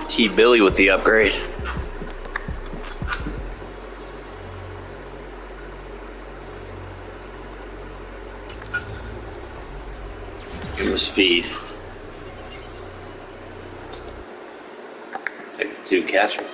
T-Billy with the upgrade. Give him speed. Take the 2, catch him.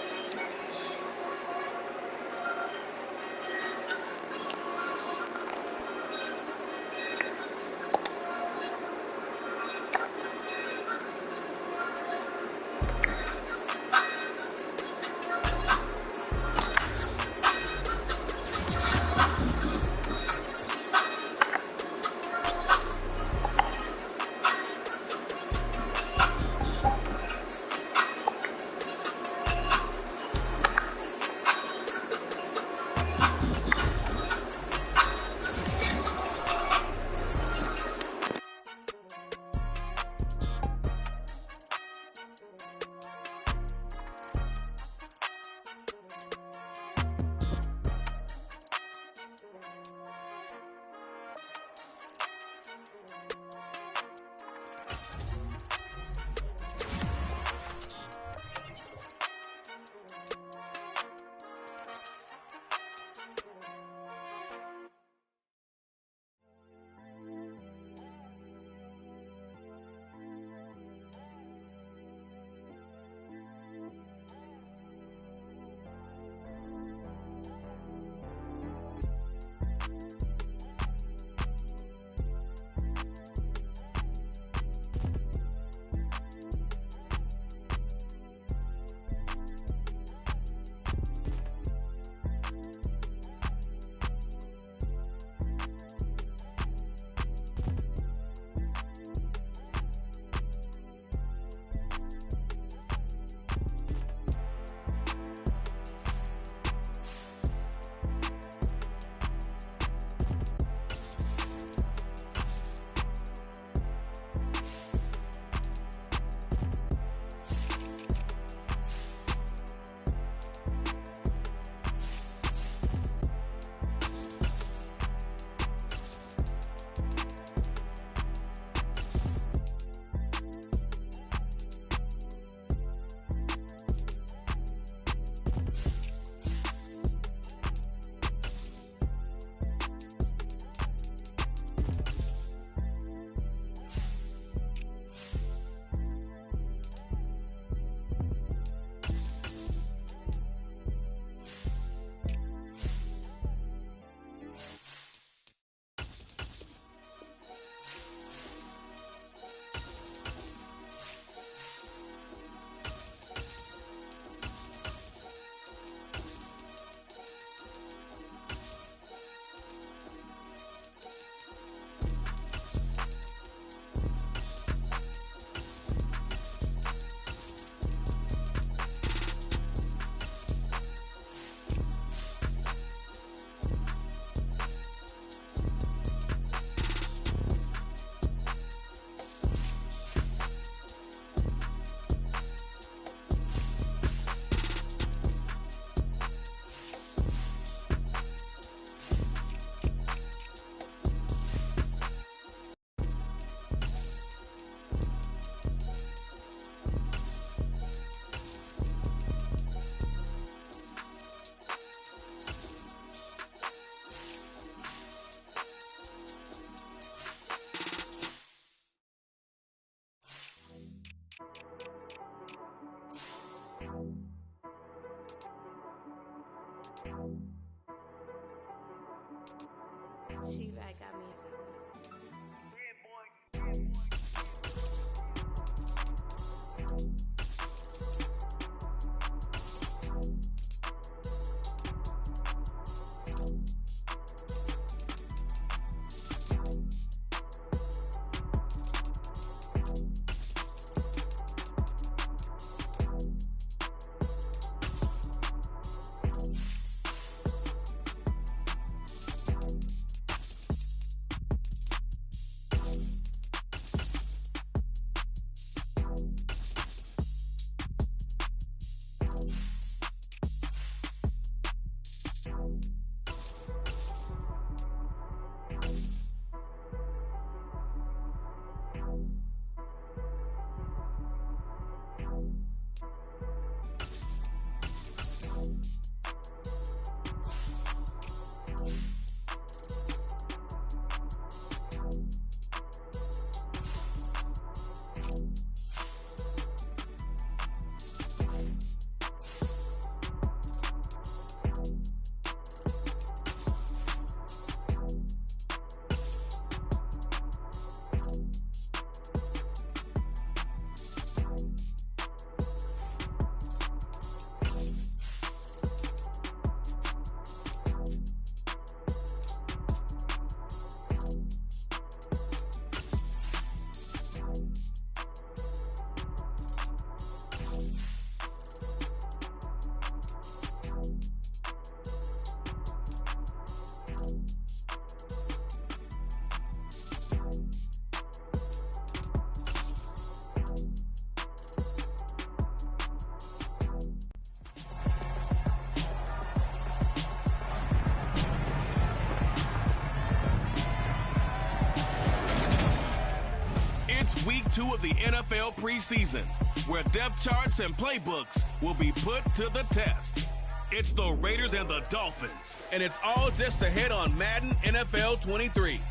It's week 2 of the NFL preseason, where depth charts and playbooks will be put to the test. It's the Raiders and the Dolphins, and it's all just ahead on Madden NFL 23.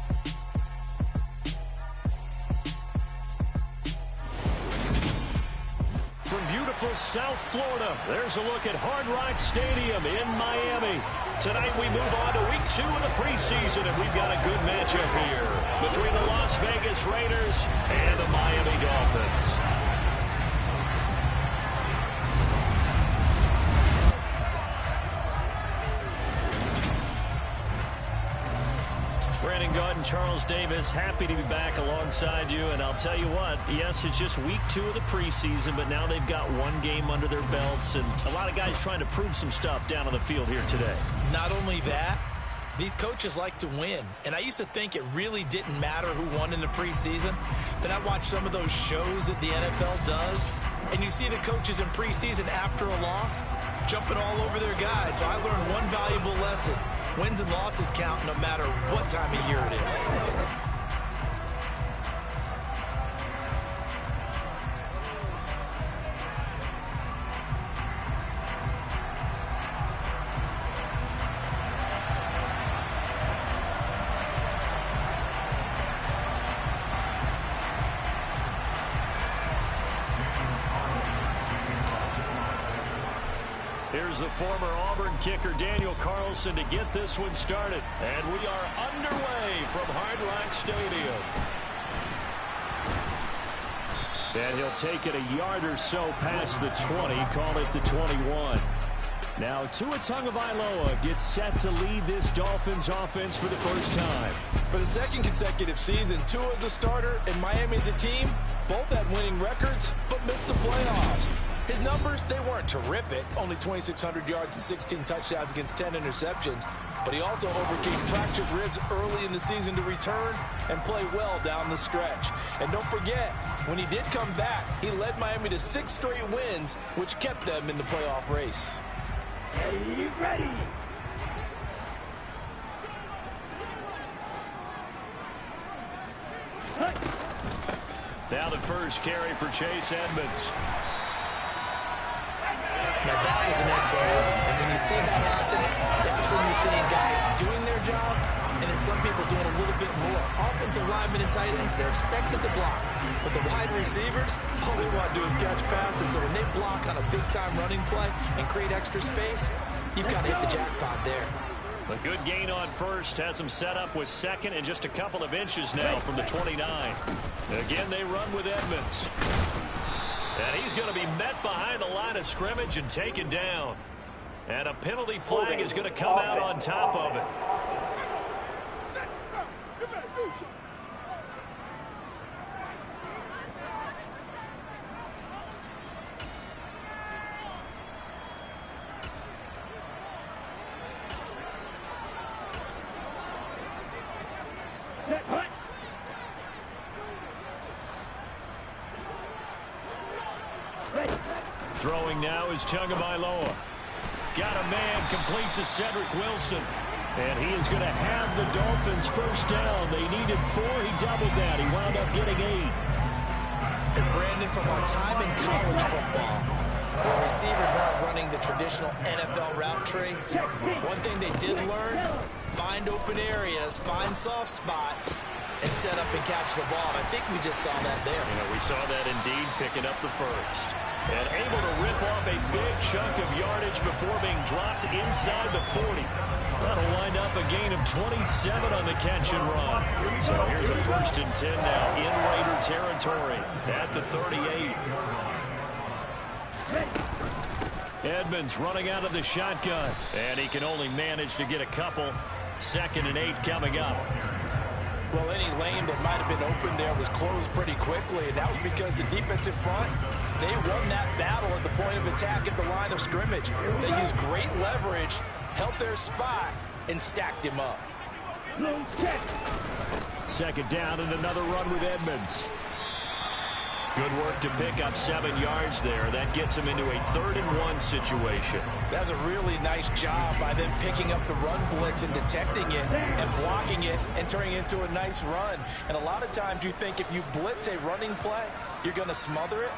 From beautiful South Florida, there's a look at Hard Rock Stadium in Miami. Tonight we move on to week 2 of the preseason, and we've got a good matchup here between the Las Vegas Raiders and the Miami Dolphins. Brandon Gaudin, Charles Davis, happy to be back alongside you. And I'll tell you what, yes, it's just week 2 of the preseason, but now they've got one game under their belts, and a lot of guys trying to prove some stuff down on the field here today. Not only that, these coaches like to win. And I used to think it really didn't matter who won in the preseason. Then I watched some of those shows that the NFL does, and you see the coaches in preseason after a loss jumping all over their guys. So I learned one valuable lesson. Wins and losses count no matter what time of year it is. Here's the former Auburn kicker, Daniel Carlson, to get this one started. And we are underway from Hard Rock Stadium. And he'll take it a yard or so past the 20, call it the 21. Now Tua Tagovailoa gets set to lead this Dolphins offense for the first time. For the second consecutive season, Tua is a starter and Miami is a team. Both had winning records, but missed the playoffs. His numbers, they weren't terrific. Only 2,600 yards and 16 touchdowns against 10 interceptions. But he also overcame fractured ribs early in the season to return and play well down the stretch. And don't forget, when he did come back, he led Miami to 6 straight wins, which kept them in the playoff race. Are you ready? Now the first carry for Chase Edmonds. Now that was the next level. And when you see that happen, that's when you're seeing guys doing their job and then some people doing a little bit more. Offensive linemen and tight ends, they're expected to block. But the wide receivers, all they want to do is catch passes. So when they block on a big-time running play and create extra space, you've got to hit the jackpot there. A good gain on first has them set up with second and just a couple of inches now from the 29. Again, they run with Edmonds. And he's going to be met behind the line of scrimmage and taken down. And a penalty flag is going to come out on top of it. Throwing now is Tagovailoa. Got a man complete to Cedric Wilson. And he is going to have the Dolphins first down. They needed 4. He doubled that. He wound up getting 8. And Brandon, from our time in college football, where receivers weren't running the traditional NFL route tree, one thing they did learn, find open areas, find soft spots, and set up and catch the ball. And I think we just saw that there. You know, we saw that indeed, picking up the first. And able to rip off a big chunk of yardage before being dropped inside the 40. That'll wind up a gain of 27 on the catch and run. So here's a 1st and 10 now in Raider territory at the 38. Edmonds running out of the shotgun. And he can only manage to get a couple. 2nd and 8 coming up. Well, any lane that might have been open there was closed pretty quickly, and that was because the defensive front, they won that battle at the point of attack at the line of scrimmage. They used great leverage, held their spot, and stacked him up. 2nd down and another run with Edmonds. Good work to pick up 7 yards there. That gets him into a 3rd-and-1 situation. That's a really nice job by them picking up the run blitz and detecting it and blocking it and turning it into a nice run. And a lot of times you think if you blitz a running play, you're going to smother it.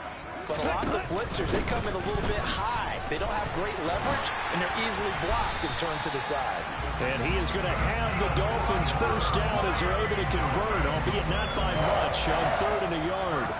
But a lot of the blitzers, they come in a little bit high. They don't have great leverage, and they're easily blocked and turned to the side. And he is going to have the Dolphins first down as they're able to convert, albeit not by much, on 3rd and a yard.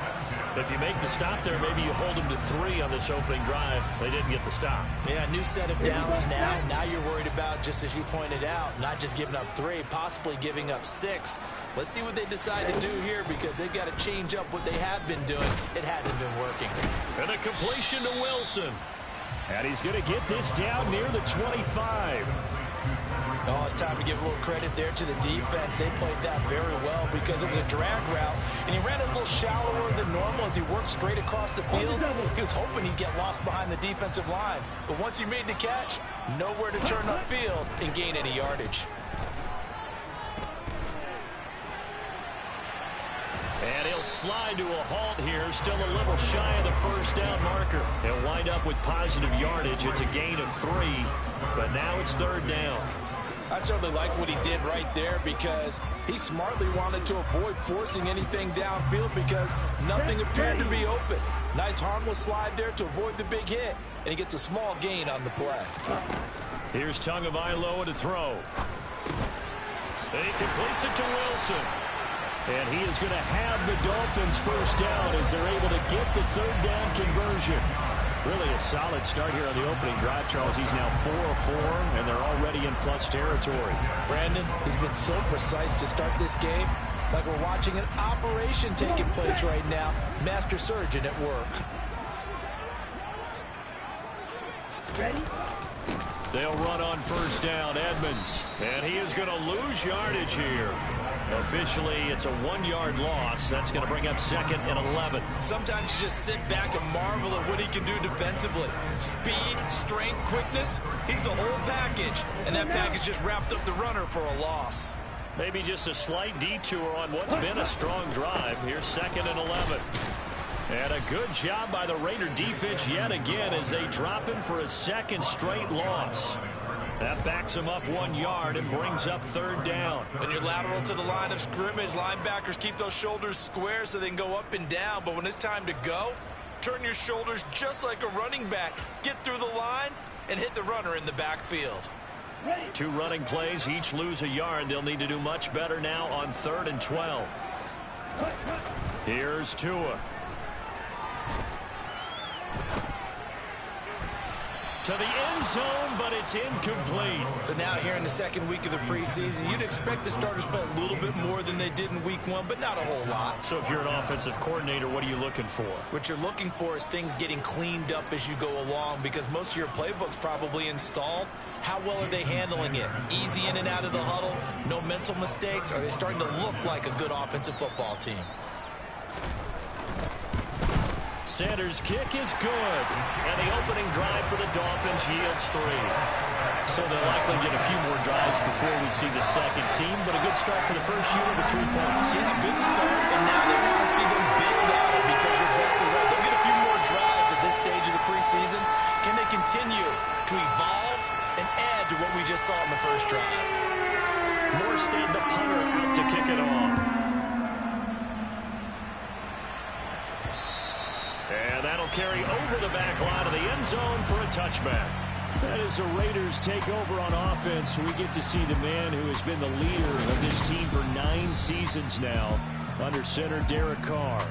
If you make the stop there, maybe you hold them to 3 on this opening drive. They didn't get the stop. Yeah, new set of downs now. Now you're worried about, just as you pointed out, not just giving up 3, possibly giving up 6. Let's see what they decide to do here because they've got to change up what they have been doing. It hasn't been working. And a completion to Wilson. And he's going to get this down near the 25. Oh, it's time to give a little credit there to the defense. They played that very well because it was a drag route, and he ran a little shallower than normal as he worked straight across the field. He was hoping he'd get lost behind the defensive line, but once he made the catch, nowhere to turn upfield and gain any yardage. And he'll slide to a halt here, still a little shy of the first down marker. He'll wind up with positive yardage. It's a gain of 3, but now it's 3rd down. I certainly like what he did right there because he smartly wanted to avoid forcing anything downfield because nothing appeared to be open. Nice harmless slide there to avoid the big hit, and he gets a small gain on the play. Here's Tagovailoa to throw. And he completes it to Wilson. And he is going to have the Dolphins first down as they're able to get the 3rd down conversion. Really a solid start here on the opening drive, Charles. He's now 4 of 4, and they're already in plus territory. Brandon, he's been so precise to start this game, like we're watching an operation taking place right now. Master surgeon at work. Ready? They'll run on first down, Edmonds. And he is going to lose yardage here. Officially, it's a 1-yard loss. That's going to bring up 2nd and 11. Sometimes you just sit back and marvel at what he can do defensively. Speed, strength, quickness, he's the whole package. And that package just wrapped up the runner for a loss. Maybe just a slight detour on what's been a strong drive. Here's 2nd and 11. And a good job by the Raider defense yet again as they drop him for a 2nd straight loss. That backs him up 1 yard and brings up 3rd down. When you're lateral to the line of scrimmage, linebackers keep those shoulders square so they can go up and down. But when it's time to go, turn your shoulders just like a running back. Get through the line and hit the runner in the backfield. 2 running plays, each lose a yard. They'll need to do much better now on 3rd and 12. Here's Tua. To the end zone, but it's incomplete. So now here in the 2nd week of the preseason, you'd expect the starters to play a little bit more than they did in week 1, but not a whole lot. So if you're an offensive coordinator, what are you looking for? What you're looking for is things getting cleaned up as you go along because most of your playbook's probably installed. How well are they handling it? Easy in and out of the huddle? No mental mistakes? Are they starting to look like a good offensive football team? Sanders' kick is good, and the opening drive for the Dolphins yields 3. So they'll likely get a few more drives before we see the 2nd team, but a good start for the first unit with 3 points. Yeah, good start, and now they want to see them build on it because you're exactly right. They'll get a few more drives at this stage of the preseason. Can they continue to evolve and add to what we just saw in the first drive? Morstead, the punter, out to kick it off. And that'll carry over the back line of the end zone for a touchback. And as the Raiders take over on offense, we get to see the man who has been the leader of this team for 9 seasons now, under center Derek Carr.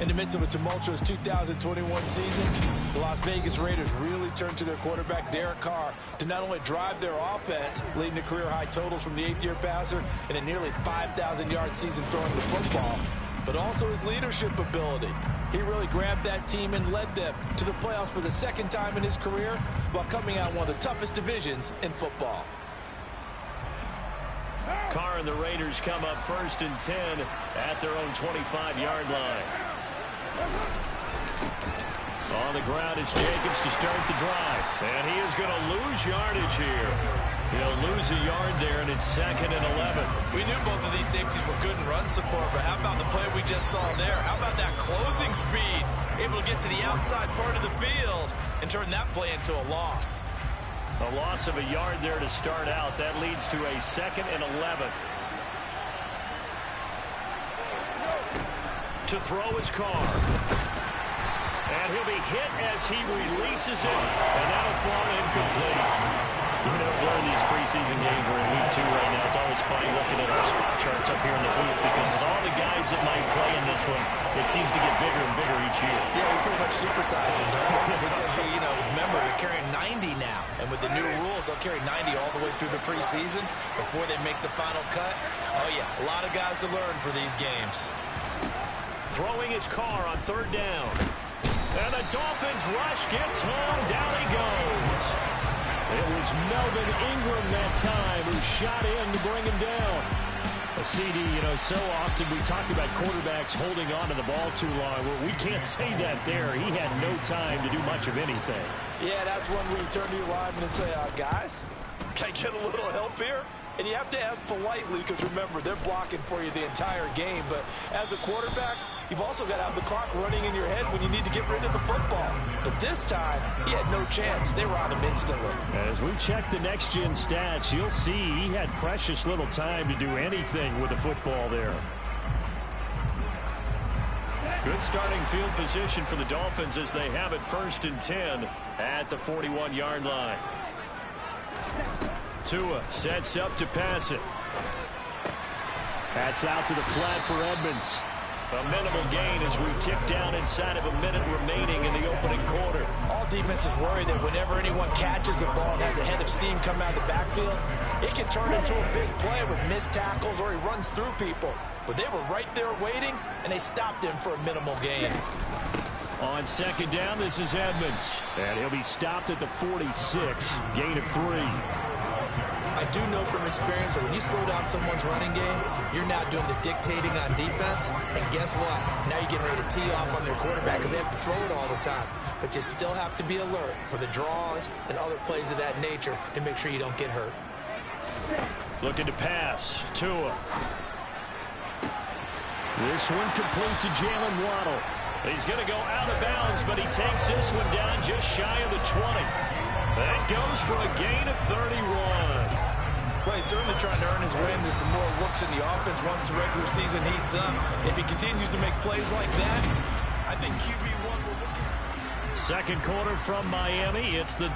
In the midst of a tumultuous 2021 season, the Las Vegas Raiders really turned to their quarterback, Derek Carr, to not only drive their offense, leading to career-high totals from the 8th-year passer and a nearly 5,000-yard season throwing the football, but also his leadership ability. He really grabbed that team and led them to the playoffs for the 2nd time in his career while coming out one of the toughest divisions in football. Carr and the Raiders come up 1st and 10 at their own 25-yard line. On the ground, it's Jacobs to start the drive. And he is going to lose yardage here. He'll lose a yard there, and it's 2nd and 11. We knew both of these safeties were good in run support, but how about the play we just saw there? How about that closing speed? Able to get to the outside part of the field and turn that play into a loss. A loss of a yard there to start out. That leads to a 2nd and 11. To throw his car. And he'll be hit as he releases it, and that'll fall incomplete. You know, during these preseason games, we're in week 2 right now. It's always funny looking at our spot charts up here in the booth because with all the guys that might play in this one, it seems to get bigger and bigger each year. Yeah, we pretty much supersize them, don't we? Because, you know, remember, you're carrying 90 now. And with the new rules, they'll carry 90 all the way through the preseason before they make the final cut. Oh, yeah, a lot of guys to learn for these games. Throwing his car on 3rd down. And the Dolphins rush gets home. Down he goes. It was Melvin Ingram that time who shot in to bring him down. CD, you know, so often we talk about quarterbacks holding on to the ball too long. Well, we can't say that there. He had no time to do much of anything. Yeah, that's when we turn to your lineman and say, guys, can I get a little help here? And you have to ask politely because, remember, they're blocking for you the entire game. But as a quarterback, you've also got to have the clock running in your head when you need to get rid of the football. But this time, he had no chance. They were on him instantly. As we check the next-gen stats, you'll see he had precious little time to do anything with the football there. Good starting field position for the Dolphins as they have it 1st and 10 at the 41-yard line. Tua sets up to pass it. That's out to the flat for Edmonds. A minimal gain as we tick down inside of a minute remaining in the opening quarter. All defenses worry that whenever anyone catches the ball and has a head of steam coming out of the backfield, it can turn into a big play with missed tackles or he runs through people. But they were right there waiting, and they stopped him for a minimal gain. On 2nd down, this is Edmonds. And he'll be stopped at the 46, gain of 3. I do know from experience that when you slow down someone's running game, you're now doing the dictating on defense. And guess what? Now you're getting ready to tee off on their quarterback because they have to throw it all the time. But you still have to be alert for the draws and other plays of that nature to make sure you don't get hurt. Looking to pass. Tua. This one complete to Jalen Waddle. He's going to go out of bounds, but he takes this one down just shy of the 20. That goes for a gain of 31. Well, he's certainly trying to earn his way into some more looks in the offense once the regular season heats up. If he continues to make plays like that, I think QB1 will look his... 2nd quarter from Miami. It's the...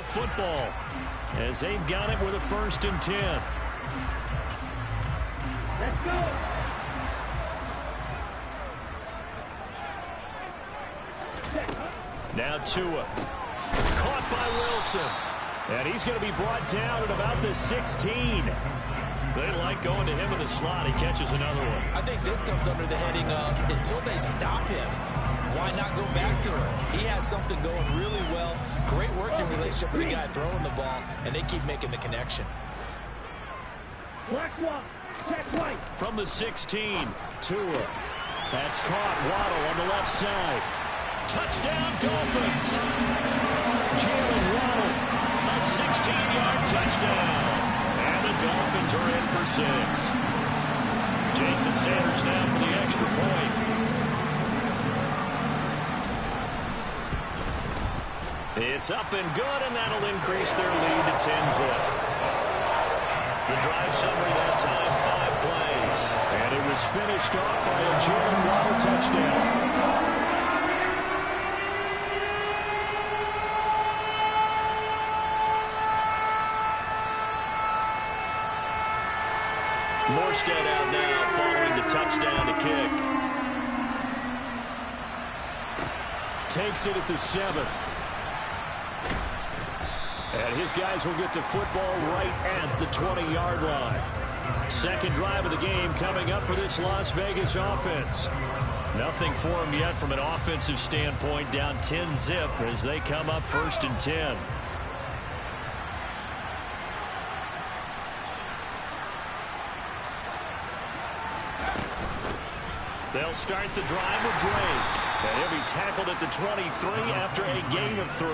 football as they've got it with a 1st and 10. Let's go. Now Tua. Caught by Wilson. And he's going to be brought down at about the 16. They like going to him in the slot. He catches another one. I think this comes under the heading of until they stop him, why not go back to him? He has something going really well. Great working relationship with the guy throwing the ball, and they keep making the connection. Black one. Check white. From the 16, Tua. That's caught. Waddle on the left side. Touchdown, Dolphins. Jalen Waddle, a 16-yard touchdown. And the Dolphins are in for 6. Jason Sanders now for the extra point. It's up and good, and that'll increase their lead to 10-zip. The drive summary that time, 5 plays. And it was finished off by a Jalen Waddle touchdown. Morstead out now following the touchdown to kick. Takes it at the 7th. And his guys will get the football right at the 20-yard line. Second drive of the game coming up for this Las Vegas offense. Nothing for them yet from an offensive standpoint, down 10-zip as they come up 1st and 10. They'll start the drive with Drake. And he'll be tackled at the 23 after a gain of 3.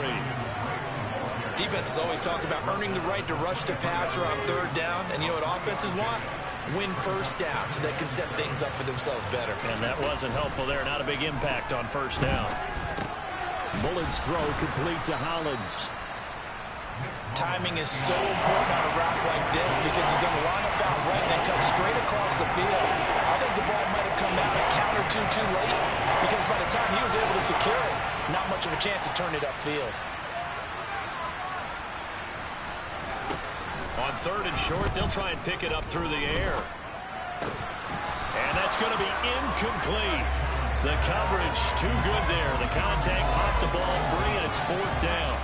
Defenses always talk about earning the right to rush the passer on 3rd down. And you know what offenses want? Win 1st down so they can set things up for themselves better. And that wasn't helpful there. Not a big impact on 1st down. Bullard's throw complete to Hollins. Timing is so important on a route like this because he's going to line up out right and then cut straight across the field. I think the ball might have come out and countered too late because by the time he was able to secure it, not much of a chance to turn it upfield. On 3rd and short, they'll try and pick it up through the air. And that's going to be incomplete. The coverage too good there. The contact popped the ball free, and it's 4th down.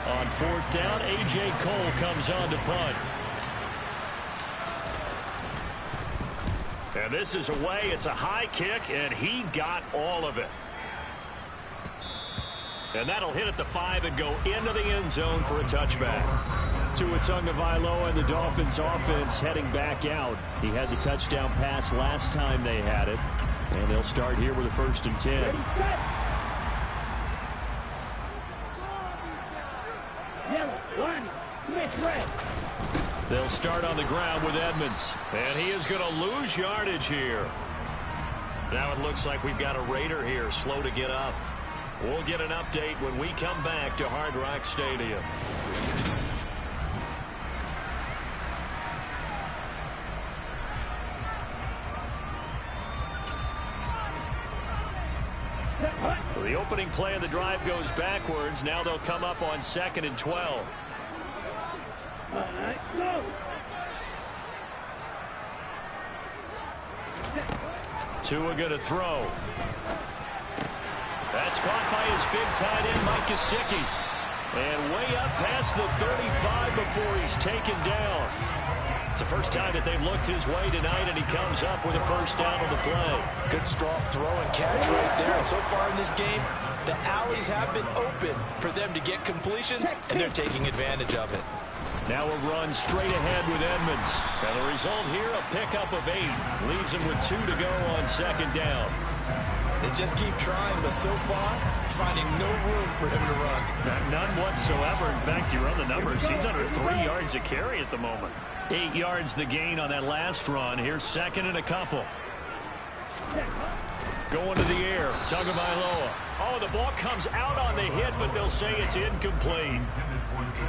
On 4th down, A.J. Cole comes on to punt. And this is away. It's a high kick, and he got all of it. And that'll hit at the 5 and go into the end zone for a touchback. Tua Tagovailoa and the Dolphins offense heading back out. He had the touchdown pass last time they had it. And they'll start here with a 1st and 10. Ready, set. Yellow, one, Smith, red. They'll start on the ground with Edmonds. And he is going to lose yardage here. Now it looks like we've got a Raider here, slow to get up. We'll get an update when we come back to Hard Rock Stadium. So the opening play of the drive goes backwards. Now they'll come up on 2nd and 12. All right, go. Tua going to throw. That's caught by his big tight end, Mike Gesicki. And way up past the 35 before he's taken down. It's the first time that they've looked his way tonight, and he comes up with a 1st down on the play. Good strong throw and catch right there. And so far in this game, the alleys have been open for them to get completions, and they're taking advantage of it. Now a run straight ahead with Edmonds. And the result here, a pickup of 8. Leaves him with 2 to go on 2nd down. They just keep trying, but so far, finding no room for him to run. None whatsoever. In fact, you run the numbers. He's under 3 yards a carry at the moment. 8 yards the gain on that last run. Here's 2nd and a couple. Going to the air. Tagovailoa. Oh, the ball comes out on the hit, but they'll say it's incomplete.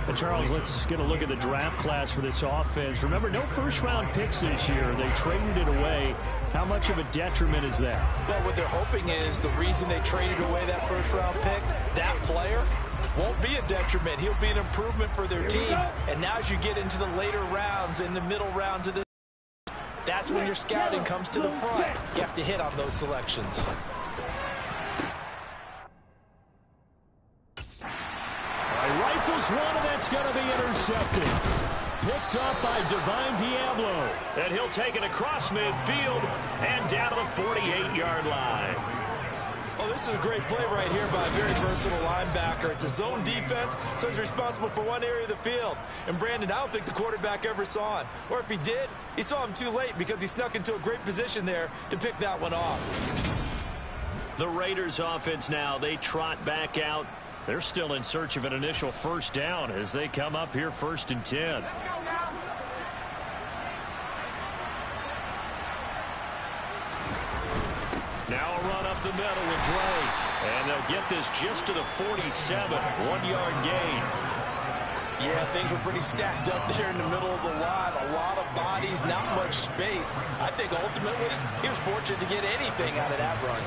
And Charles, let's get a look at the draft class for this offense. Remember, no 1st-round picks this year. They traded it away. How much of a detriment is that? Well, what they're hoping is the reason they traded away that 1st-round pick, that player won't be a detriment. He'll be an improvement for their team. And now as you get into the later rounds, in the middle rounds of the that's when your scouting comes to the front. You have to hit on those selections. Rifles one, and that's going to be intercepted. Picked up by Divine Diablo. And he'll take it across midfield and down to the 48-yard line. Oh, this is a great play right here by a very versatile linebacker. It's a zone defense, so he's responsible for one area of the field. And Brandon, I don't think the quarterback ever saw him. Or if he did, he saw him too late because he snuck into a great position there to pick that one off. The Raiders offense now, they trot back out. They're still in search of an initial first down as they come up here 1st and 10. Now a run up the middle with Drake. And they'll get this just to the 47. 1-yard gain. Yeah, things were pretty stacked up there in the middle of the line. A lot of bodies, not much space. I think ultimately he was fortunate to get anything out of that run.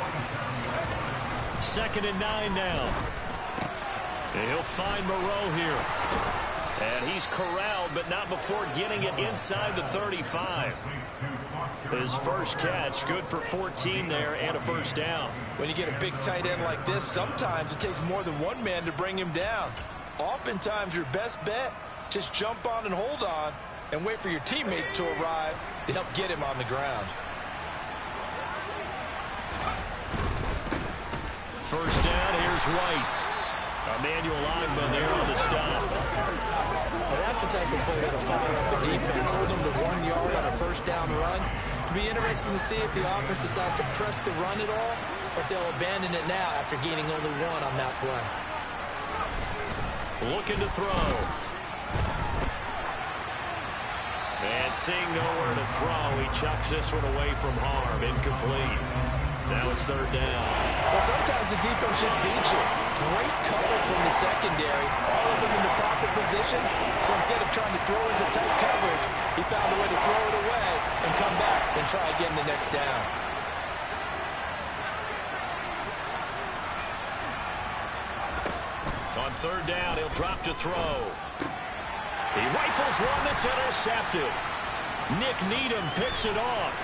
2nd and 9 now. And he'll find Moreau here. And he's corralled, but not before getting it inside the 35. His first catch, good for 14 there and a first down. When you get a big tight end like this, sometimes it takes more than one man to bring him down. Oftentimes, your best bet, just jump on and hold on and wait for your teammates to arrive to help get him on the ground. First down, here's White. Emmanuel Ogba there on the stop. Well, that's the type of play that'll fire up the defense. Hold them to 1 yard on a first down run. It'll be interesting to see if the offense decides to press the run at all or if they'll abandon it now after gaining only 1 on that play. Looking to throw. And seeing nowhere to throw, he chucks this one away from harm. Incomplete. Now it's 3rd down. Well, sometimes the defense just beats you. Great cover from the secondary. All of them in the proper position. So instead of trying to throw into tight coverage, he found a way to throw it away and come back and try again the next down. On 3rd down, he'll drop to throw. He rifles one that's intercepted. Nick Needham picks it off.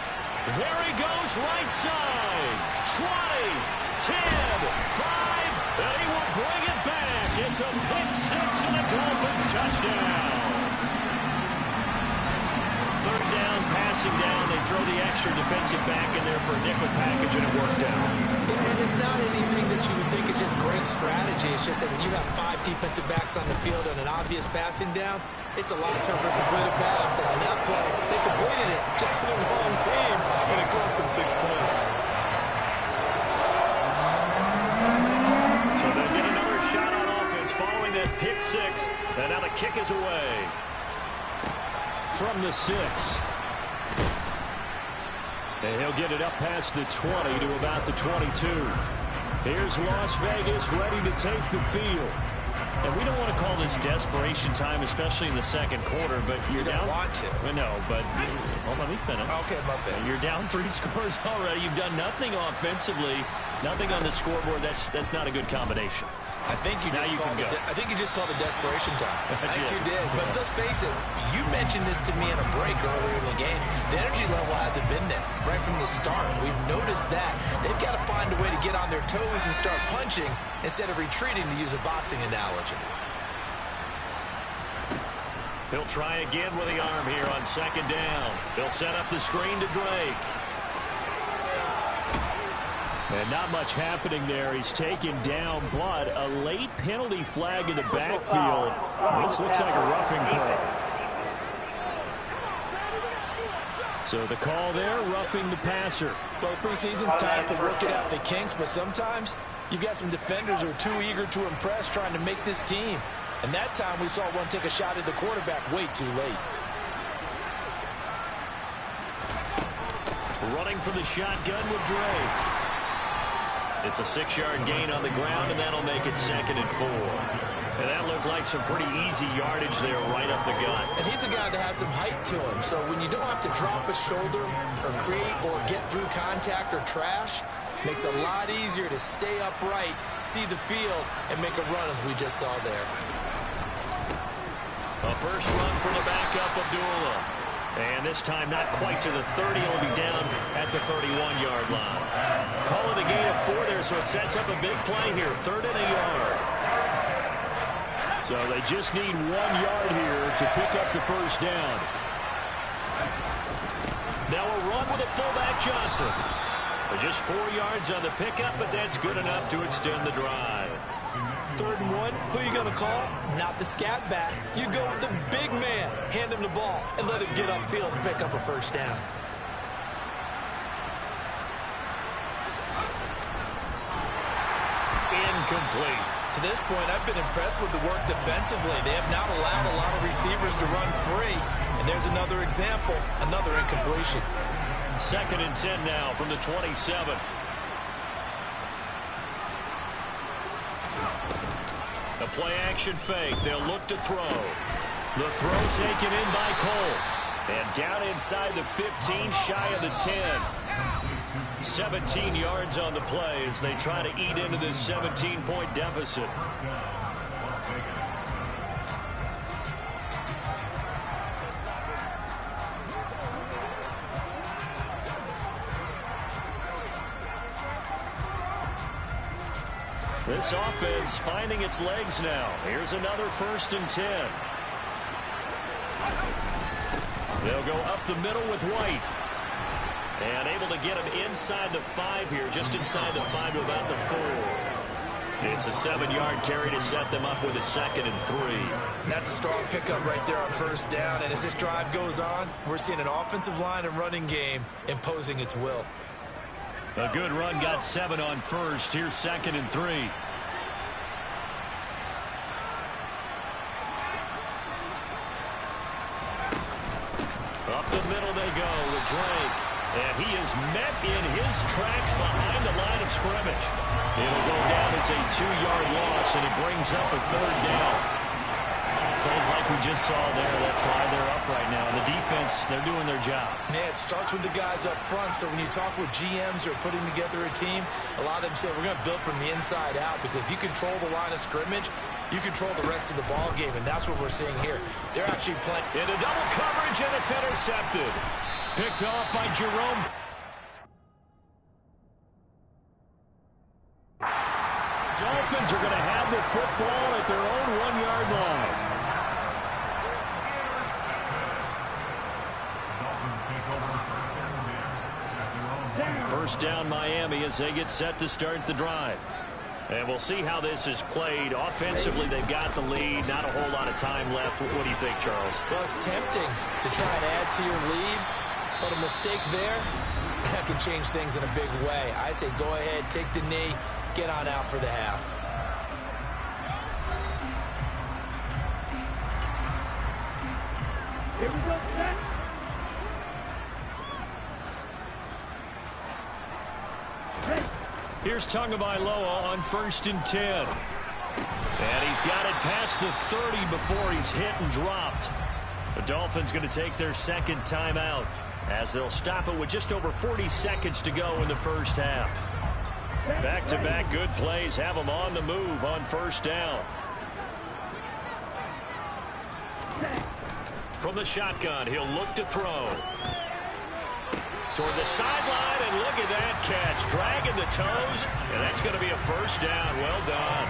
There he goes, right side. 20, 10, 5, and he will bring it back. It's a pick 6 and a Dolphins touchdown. 3rd down, passing down. They throw the extra defensive back in there for a nickel package, and it worked out. And it's not anything that you would think is just great strategy. It's just that when you have 5 defensive backs on the field on an obvious passing down, it's a lot tougher to complete a pass. And on that play, they completed it just to the wrong team, and it cost them 6 points. So they'll get another shot on offense following that pick 6. And now the kick is away. From the 6. And he'll get it up past the 20 to about the 22. Here's Las Vegas ready to take the field. And we don't want to call this desperation time, especially in the 2nd quarter, but you're down. You don't want to. I know, but hold on, let me finish. Okay, my bad. You're down 3 scores already. You've done nothing offensively, nothing on the scoreboard. That's not a good combination. I think you just called it desperation time. I think you did. But let's face it, you mentioned this to me in a break earlier in the game. The energy level hasn't been there right from the start. We've noticed that. They've got to find a way to get on their toes and start punching instead of retreating, to use a boxing analogy. He'll try again with the arm here on 2nd down. They'll set up the screen to Drake. And not much happening there. He's taken down, but a late penalty flag in the backfield. This looks like a roughing call. So the call there, roughing the passer. Well, preseason's time to work it out the kinks, but sometimes you've got some defenders who are too eager to impress, trying to make this team. And that time we saw one take a shot at the quarterback way too late. Running for the shotgun with Drake. It's a 6-yard gain on the ground, and that'll make it 2nd and 4. And that looked like some pretty easy yardage there right up the gut. And he's a guy that has some height to him, so when you don't have to drop a shoulder or create or get through contact or trash, Makes it a lot easier to stay upright, see the field, and make a run as we just saw there. A first run for the backup, Abdullah. And this time not quite to the 30. He'll be down at the 31-yard line. Call it a gain of 4 there, so it sets up a big play here. 3rd and a yard. So they just need 1 yard here to pick up the first down. Now a run with a fullback Johnson. Just 4 yards on the pickup, but that's good enough to extend the drive. 3rd and 1, who are you going to call? Not the scat back. You go with the big man. Hand him the ball and let him get upfield and pick up a first down. Incomplete. To this point, I've been impressed with the work defensively. They have not allowed a lot of receivers to run free. And there's another example, another incompletion. 2nd and 10 now from the 27. A play-action fake. They'll look to throw. The throw taken in by Cole. And down inside the 15, shy of the 10. 17 yards on the play as they try to eat into this 17-point deficit. This offense finding its legs now. Here's another 1st and 10. They'll go up the middle with White. And able to get him inside the 5 here, just inside the 5 to about the 4. It's a 7-yard carry to set them up with a 2nd and 3. That's a strong pickup right there on 1st down. And as this drive goes on, we're seeing an offensive line and running game imposing its will. A good run got 7 on 1st. Here's 2nd and 3. Up the middle they go with Drake. And he is met in his tracks behind the line of scrimmage. It'll go down as a 2-yard loss, and it brings up a 3rd down. Plays like we just saw there. That's why they're up right now. The defense, they're doing their job. Yeah, it starts with the guys up front. So when you talk with GMs who are putting together a team, a lot of them say we're going to build from the inside out, because if you control the line of scrimmage, you control the rest of the ball game, and that's what we're seeing here. They're actually playing into double coverage, and it's intercepted. Picked off by Jerome. Dolphins are going to have the football at their own 1-yard line. First down Miami as they get set to start the drive. And we'll see how this is played. Offensively, they've got the lead. Not a whole lot of time left. What do you think, Charles? Well, it's tempting to try and add to your lead, but a mistake there, that can change things in a big way. I say go ahead, take the knee, get on out for the half. Here we go, set. Here's Tagovailoa on 1st and 10. And he's got it past the 30 before he's hit and dropped. The Dolphins going to take their 2nd timeout as they'll stop it with just over 40 seconds to go in the first half. Back-to-back good plays have them on the move on 1st down. From the shotgun, he'll look to throw. Toward the sideline, and look at that catch. Dragging the toes, and that's going to be a first down. Well done.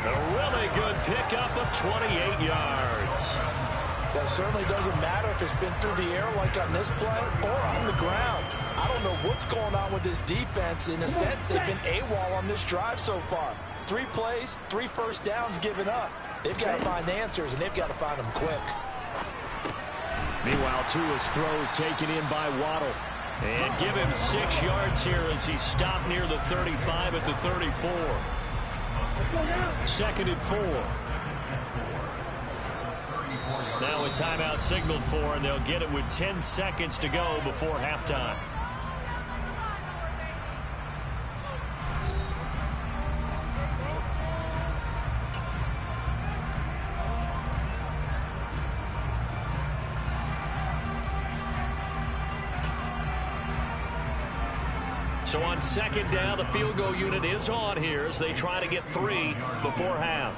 A really good pickup of 28 yards. Well, it certainly doesn't matter if it's been through the air like on this play or on the ground. I don't know what's going on with this defense. In a sense, they've been AWOL on this drive so far. 3 plays, 3 first downs given up. They've got to find answers, and they've got to find them quick. Meanwhile, Tua's throws taken in by Waddle. And give him 6 yards here as he stopped near the 35 at the 34. 2nd and 4. Now a timeout signaled for, and they'll get it with 10 seconds to go before halftime. So on second down, the field goal unit is on here as they try to get 3 before half.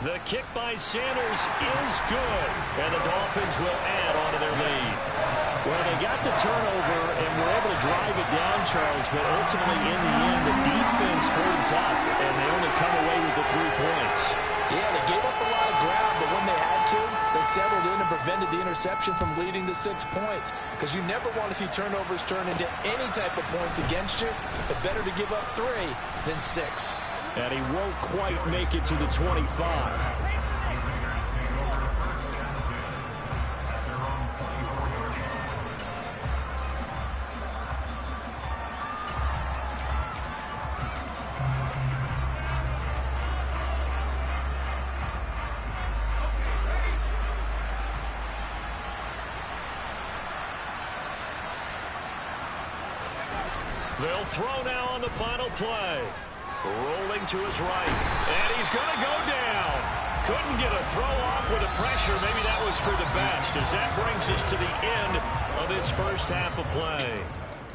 The kick by Sanders is good, and the Dolphins will add on to their lead. Well, they got the turnover and were able to drive it down, Charles, but ultimately in the end, the defense holds up, and they only come away with the 3 points. Yeah, they gave up a lot of ground, but when they had to, they settled in and prevented the interception from leading to 6 points. Because you never want to see turnovers turn into any type of points against you, but better to give up 3 than 6. And he won't quite make it to the 25. They'll throw now on the final play. Rolling to his right, and he's going to go down. Couldn't get a throw off with the pressure. Maybe that was for the best, as that brings us to the end of this first half of play.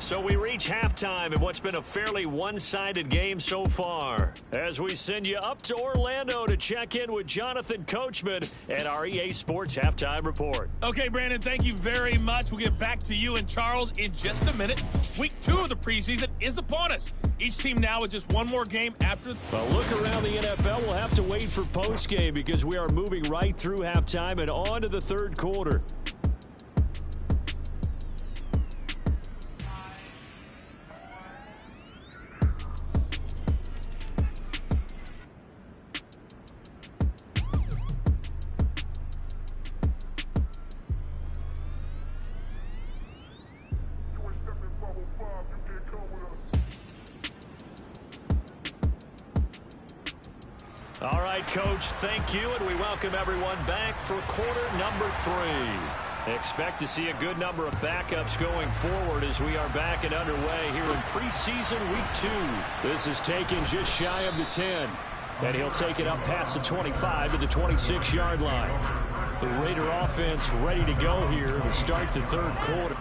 So we reach halftime in what's been a fairly one-sided game so far, as we send you up to Orlando to check in with Jonathan Coachman and our EA Sports Halftime Report. Okay, Brandon, thank you very much. We'll get back to you and Charles in just a minute. Week 2 of the preseason is upon us. Each team now is just one more game after. A look around the NFL. We'll have to wait for postgame because we are moving right through halftime and on to the third quarter. All right, Coach, thank you, and we welcome everyone back for quarter number 3. Expect to see a good number of backups going forward as we are back and underway here in preseason week 2. This is taken just shy of the 10, and he'll take it up past the 25 to the 26-yard line. The Raider offense ready to go here to start the third quarter.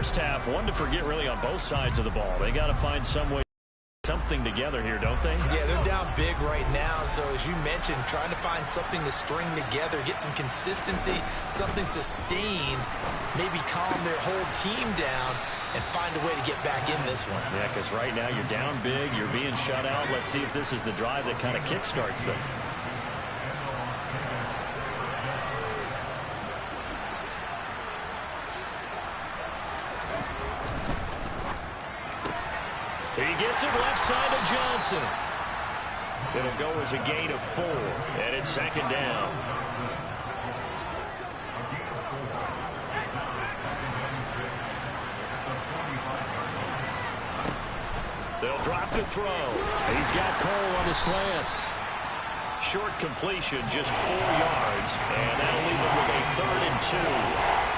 first half, one to forget really on both sides of the ball. They got to find some way, something together here, don't they? Yeah, they're down big right now. So as you mentioned, trying to find something to string together, get some consistency, something sustained, maybe calm their whole team down and find a way to get back in this one. Yeah, because right now you're down big, you're being shut out. Let's see if this is the drive that kind of kickstarts them. He gets it left side to Johnson. It'll go as a gain of 4, and it's second down. They'll drop the throw. He's got Cole on the slant. Short completion, just 4 yards, and that'll leave them with a 3rd and 2.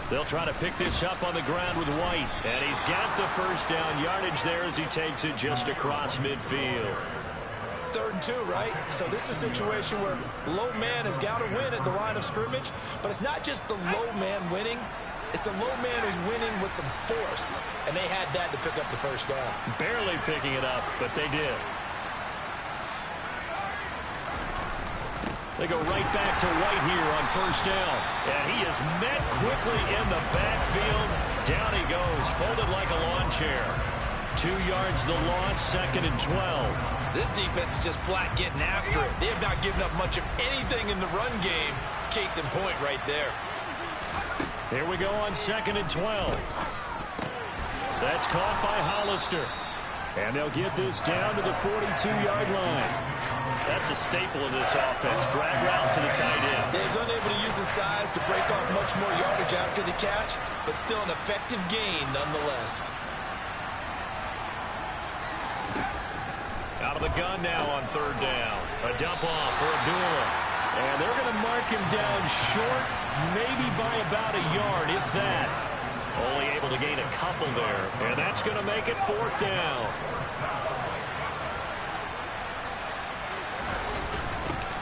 They'll try to pick this up on the ground with White. And he's got the first down yardage there as he takes it just across midfield. 3rd and 2, right? So this is a situation where low man has got to win at the line of scrimmage. But it's not just the low man winning. It's the low man who's winning with some force. And they had that to pick up the first down. Barely picking it up, but they did. They go right back to White here on first down. And he is met quickly in the backfield. Down he goes, folded like a lawn chair. 2 yards the loss, 2nd and 12. This defense is just flat getting after it. They have not given up much of anything in the run game. Case in point right there. Here we go on 2nd and 12. That's caught by Hollister. And they'll get this down to the 42-yard line. That's a staple of this offense. Drag route to the tight end. He's unable to use his size to break off much more yardage after the catch, but still an effective gain nonetheless. Out of the gun now on 3rd down. A dump off for Abdullah. And they're going to mark him down short, maybe by about a yard, if that. Only able to gain a couple there. And that's going to make it 4th down.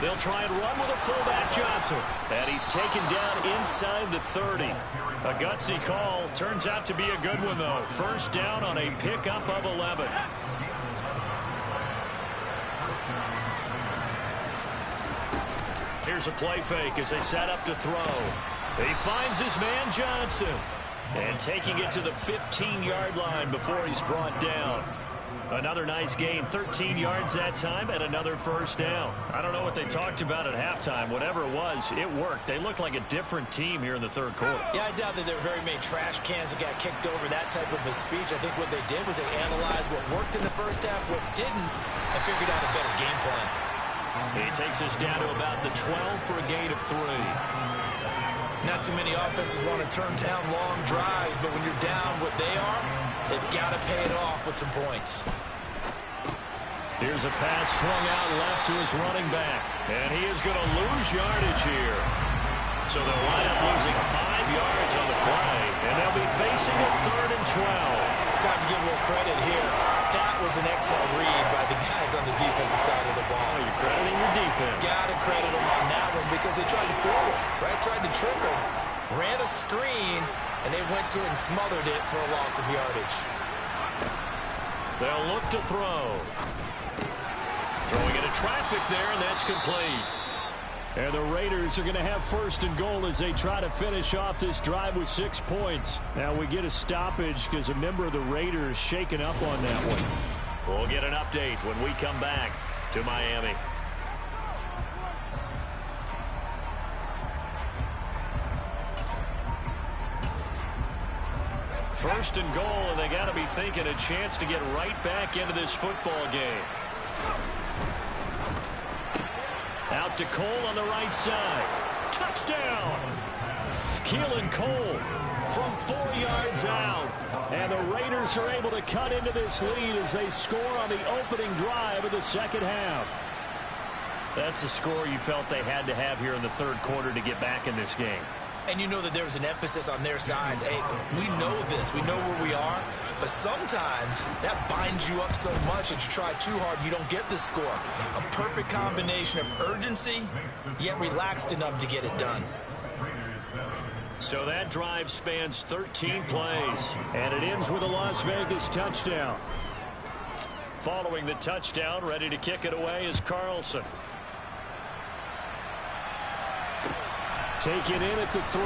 They'll try and run with a fullback, Johnson. And he's taken down inside the 30. A gutsy call. Turns out to be a good one, though. First down on a pickup of 11. Here's a play fake as they set up to throw. He finds his man, Johnson. And taking it to the 15-yard line before he's brought down. Another nice gain, 13 yards that time, and another first down. I don't know what they talked about at halftime. Whatever it was, it worked. They look like a different team here in the 3rd quarter. Yeah, I doubt that there were very many trash cans that got kicked over, that type of a speech. I think what they did was they analyzed what worked in the first half, what didn't, and figured out a better game plan. He takes us down to about the 12 for a gain of 3. Not too many offenses want to turn down long drives, but when you're down what they are, they've got to pay it off with some points. Here's a pass swung out left to his running back. And he is going to lose yardage here. So they'll wind up losing 5 yards on the play. And they'll be facing a 3rd and 12. Time to give a little credit here. That was an excellent read by the guys on the defensive side of the ball. Oh, you're crediting your defense. Got to credit them on that one because they tried to fool him, right? Tried to trick him. Ran a screen, and they went to it and smothered it for a loss of yardage. They'll look to throw. Throwing into traffic there, and that's complete. And the Raiders are going to have 1st and goal as they try to finish off this drive with 6 points. Now we get a stoppage because a member of the Raiders shaken up on that one. We'll get an update when we come back to Miami. First and goal, and they got to be thinking a chance to get right back into this football game. Out to Cole on the right side. Touchdown! Keelan Cole from 4 yards out. And the Raiders are able to cut into this lead as they score on the opening drive of the 2nd half. That's a score you felt they had to have here in the 3rd quarter to get back in this game. and you know that there's an emphasis on their side. Hey, we know this. We know where we are. But sometimes that binds you up so much that you try too hard, you don't get the score. A perfect combination of urgency, yet relaxed enough to get it done. So that drive spans 13 plays, and it ends with a Las Vegas touchdown. Following the touchdown, ready to kick it away is Carlson. Taken in at the 3.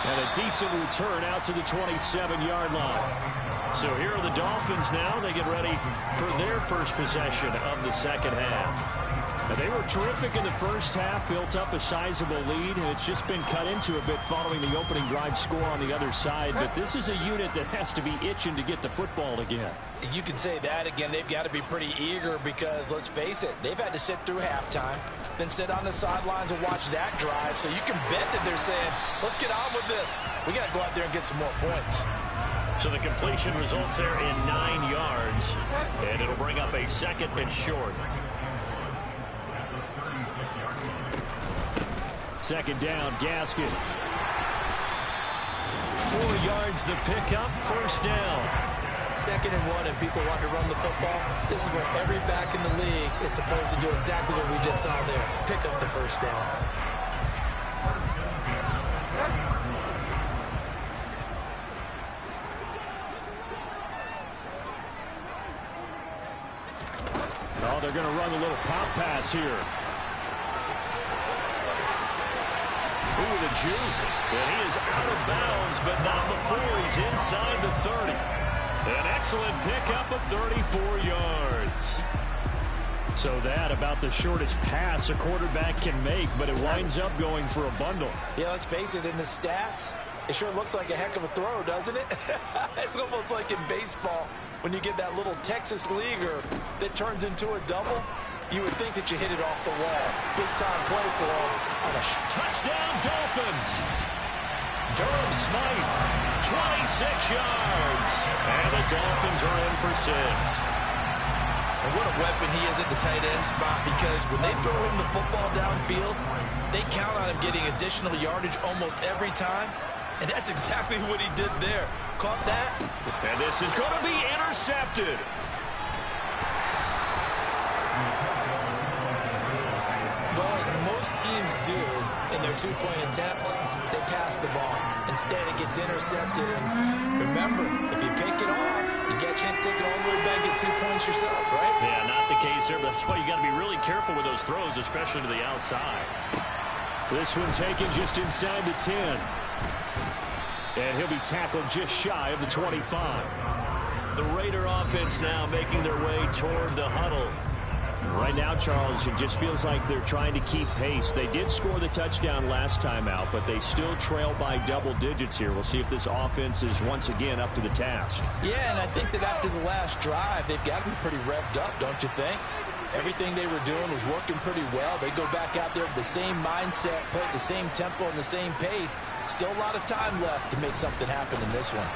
And a decent return out to the 27-yard line. So here are the Dolphins now. They get ready for their first possession of the second half. Now, they were terrific in the first half, built up a sizable lead, and it's just been cut into a bit following the opening drive score on the other side. But this is a unit that has to be itching to get the football again. You can say that again. They've got to be pretty eager because, let's face it, they've had to sit through halftime, then sit on the sidelines and watch that drive. So you can bet that they're saying, let's get on with this. We got to go out there and get some more points. So the completion results there in 9 yards, and it'll bring up a second and short. Second down, Gaskin. 4 yards the pickup, first down. 2nd and 1, and people want to run the football. This is where every back in the league is supposed to do exactly what we just saw there. Pick up the first down. Oh, they're going to run a little pop pass here. Ooh, the juke. And he is out of bounds, but not before he's inside the 30. An excellent pickup of 34 yards. So that about the shortest pass a quarterback can make, but it winds up going for a bundle. Yeah, let's face it, in the stats, it sure looks like a heck of a throw, doesn't it? It's almost like in baseball when you get that little Texas leaguer that turns into a double. You would think that you hit it off the wall. Big time play for him. On a touchdown, Dolphins. Durham Smythe, 26 yards. And the Dolphins are in for 6. And what a weapon he is at the tight end spot, because when they throw him the football downfield, they count on him getting additional yardage almost every time. And that's exactly what he did there. Caught that. And this is going to be intercepted. Well, as most teams do in their two-point attempt, they pass the ball. Instead, it gets intercepted. And remember, if you pick it off, you get a chance to take it all the way back and get 2 points yourself, right? Yeah, not the case here, but that's why you got to be really careful with those throws, especially to the outside. This one taken just inside the 10. And he'll be tackled just shy of the 25. The Raider offense now making their way toward the huddle. Right now, Charles, it just feels like they're trying to keep pace. They did score the touchdown last time out, but they still trail by double digits here. We'll see if this offense is once again up to the task. Yeah, and I think that after the last drive, they've got to be pretty revved up, don't you think? Everything they were doing was working pretty well. They go back out there with the same mindset, play at the same tempo and the same pace. Still a lot of time left to make something happen in this one.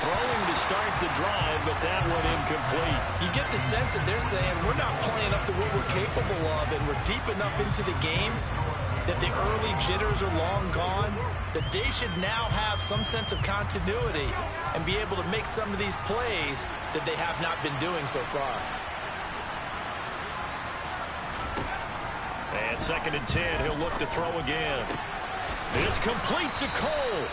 Throwing to start the drive, but that one incomplete. You get the sense that they're saying we're not playing up to what we're capable of, and we're deep enough into the game that the early jitters are long gone, that they should now have some sense of continuity and be able to make some of these plays that they have not been doing so far. And 2nd and 10, he'll look to throw again. It's complete to Cole.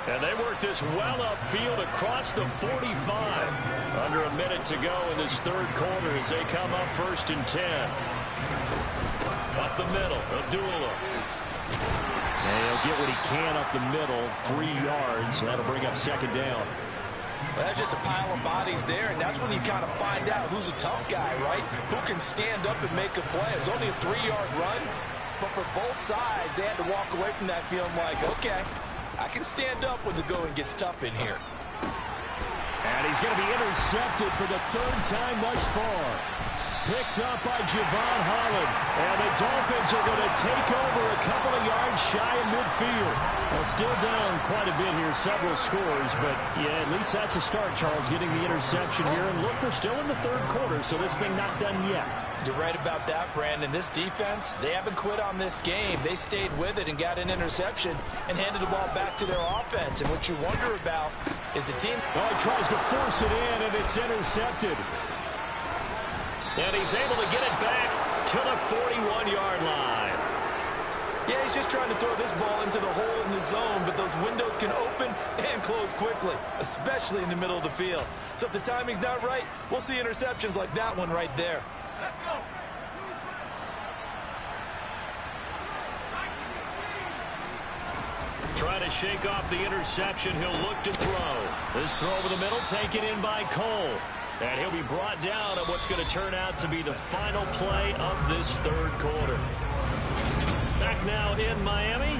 And they work this well upfield across the 45. Under a minute to go in this third quarter as they come up 1st and 10. Up the middle, Abdullah. And he'll get what he can up the middle, 3 yards. That'll bring up 2nd down. Well, that's just a pile of bodies there, and that's when you kind of find out who's a tough guy, right? Who can stand up and make a play. It's only a 3-yard run, but for both sides, they had to walk away from that feeling like, okay, I can stand up when the going gets tough in here. And he's going to be intercepted for the 3rd time thus far. Picked up by Javon Holland. And the Dolphins are going to take over a couple of yards shy of midfield. Well, still down quite a bit here, several scores. But, yeah, at least that's a start, Charles, getting the interception here. And look, we're still in the third quarter, so this thing not done yet. You're right about that, Brandon. This defense, they haven't quit on this game. They stayed with it and got an interception and handed the ball back to their offense. And what you wonder about is the team... Oh, he tries to force it in, and it's intercepted. And he's able to get it back to the 41-yard line. Yeah, he's just trying to throw this ball into the hole in the zone, but those windows can open and close quickly, especially in the middle of the field. So if the timing's not right, we'll see interceptions like that one right there. Let's go. Trying to shake off the interception. He'll look to throw. This throw over the middle taken in by Cole. And he'll be brought down at what's going to turn out to be the final play of this third quarter. Back now in Miami.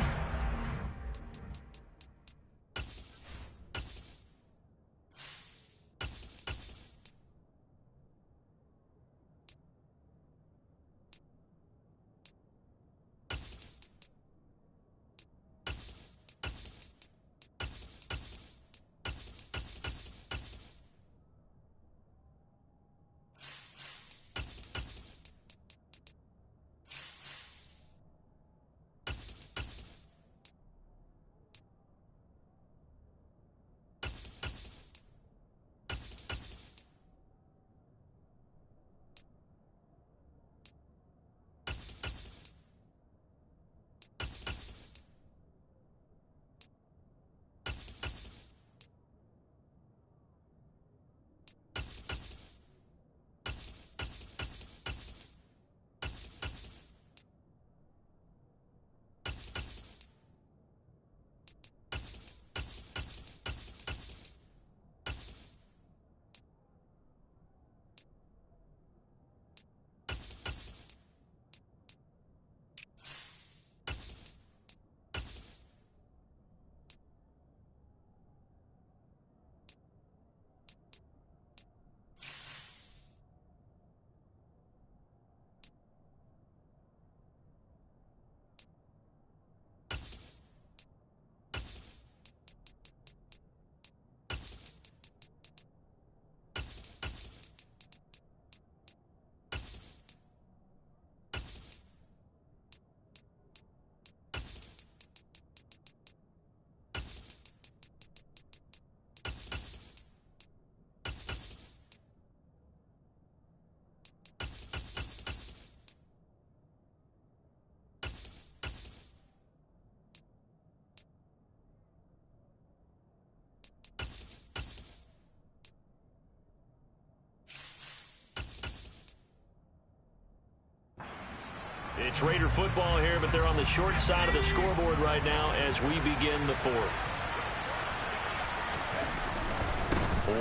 It's Raider football here, but they're on the short side of the scoreboard right now as we begin the fourth.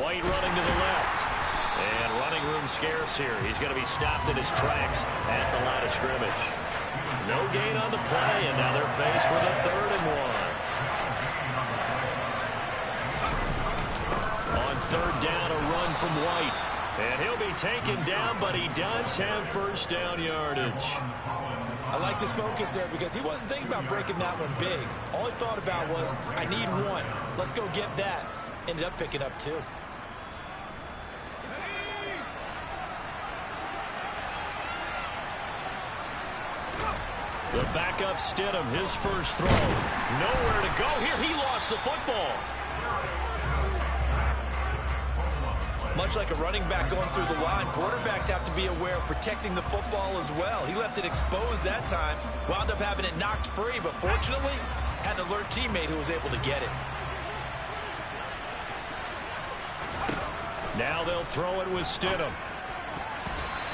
White running to the left. And running room scarce here. He's going to be stopped in his tracks at the line of scrimmage. No gain on the play, and now they're faced with a 3rd and 1. On 3rd down, a run from White. And he'll be taken down, but he does have first down yardage. I liked his focus there because he wasn't thinking about breaking that one big. All he thought about was, I need one. Let's go get that. Ended up picking up 2. The backup Stidham, his first throw. Nowhere to go here. He lost the football. Much like a running back going through the line, quarterbacks have to be aware of protecting the football as well. He left it exposed that time, wound up having it knocked free, but fortunately, had an alert teammate who was able to get it. Now they'll throw it with Stidham.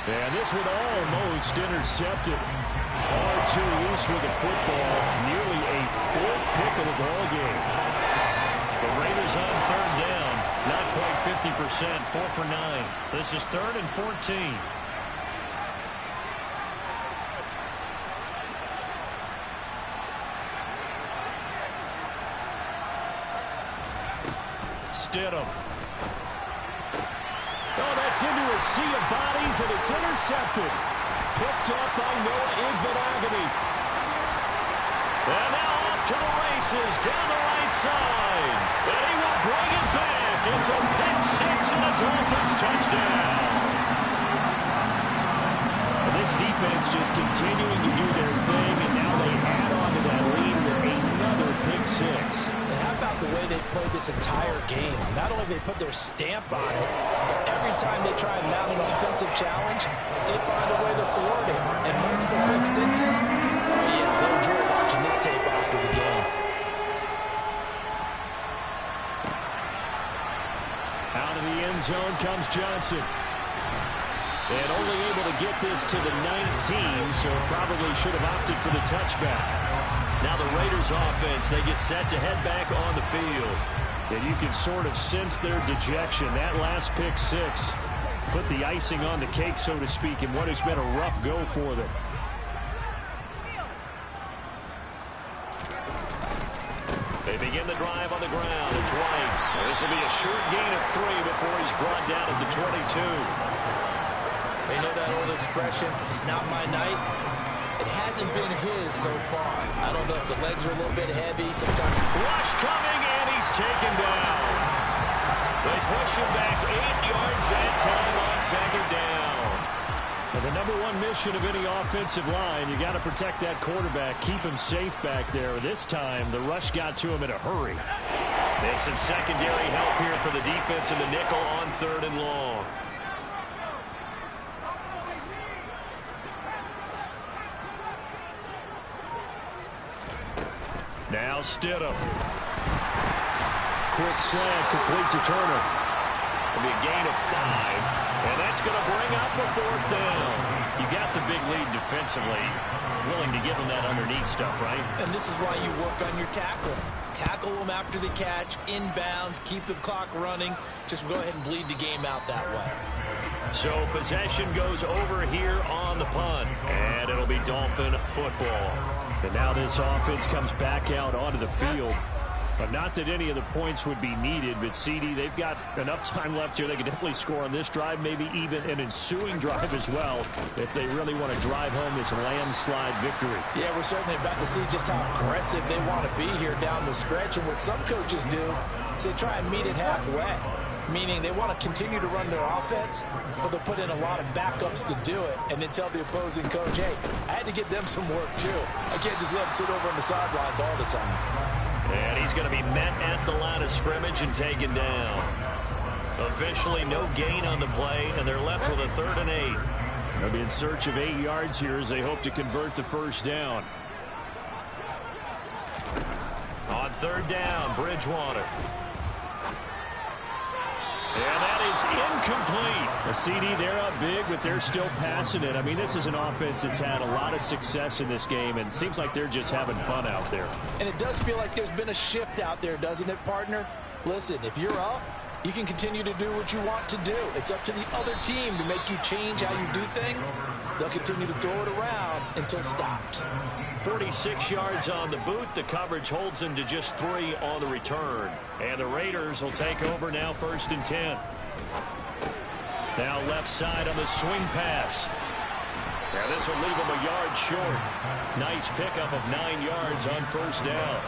And this one almost intercepted. Far too loose with the football. Nearly a 4th pick of the ball game. The Raiders on 3rd down. Not quite 50%. 4 for 9. This is 3rd and 14. Stidham. Oh, that's Gets into a sea of bodies, and it's intercepted. Picked up by Noah Igbenogany. And now off to the races down the right side. And he will bring it back. It's a pick six and a Dolphins touchdown. And this defense just continuing to do their thing, and now they add on to that lead with another pick six. And how about the way they played this entire game? Not only they put their stamp on it, but every time they try and mount an offensive challenge, they find a way to thwart it. And multiple pick sixes, oh yeah, they'll enjoy watching this tape after the game. Out of the end zone comes Johnson. And only able to get this to the 19, so probably should have opted for the touchback. Now the Raiders offense, they get set to head back on the field. And you can sort of sense their dejection. That last pick six put the icing on the cake, so to speak, in what has been a rough go for them. They begin the drive on the ground. It's White. This will be a short gain of 3 before he's brought down at the 22. They know that old expression, it's not my night. It hasn't been his so far. I don't know if the legs are a little bit heavy. Sometimes Rush coming, and he's taken down. They push him back 8 yards that time on second down. Well, the number one mission of any offensive line, you got to protect that quarterback, keep him safe back there. This time, the rush got to him in a hurry. And some secondary help here for the defense in the nickel on 3rd and long. Now Stidham. Quick slant, complete to Turner. It'll be a gain of 5, and that's going to bring up a 4th down. You got the big lead defensively. Willing to give them that underneath stuff, right? And this is why you work on your tackling. Tackle them after the catch, inbounds, keep the clock running. Just go ahead and bleed the game out that way. So possession goes over here on the punt, and it'll be Dolphin football. And now this offense comes back out onto the field. But not that any of the points would be needed, but CD, they've got enough time left here. They can definitely score on this drive, maybe even an ensuing drive as well, if they really want to drive home this landslide victory. Yeah, we're certainly about to see just how aggressive they want to be here down the stretch. And what some coaches do is they try and meet it halfway, meaning they want to continue to run their offense, but they'll put in a lot of backups to do it, and then tell the opposing coach, hey, I had to give them some work too. I can't just let them sit over on the sidelines all the time. And he's going to be met at the line of scrimmage and taken down. Officially no gain on the play, and they're left with a 3rd and 8. They'll be in search of 8 yards here as they hope to convert the first down. On 3rd down, Bridgewater. And that is incomplete. A CD, they're up big, but they're still passing it. I mean, this is an offense that's had a lot of success in this game, and it seems like they're just having fun out there. And it does feel like there's been a shift out there, doesn't it, partner? Listen, if you're up, you can continue to do what you want to do. It's up to the other team to make you change how you do things. They'll continue to throw it around until stopped. 46 yards on the boot. The coverage holds him to just 3 on the return. And the Raiders will take over now, 1st and 10. Now left side on the swing pass. Now this will leave him a yard short. Nice pickup of 9 yards on 1st down.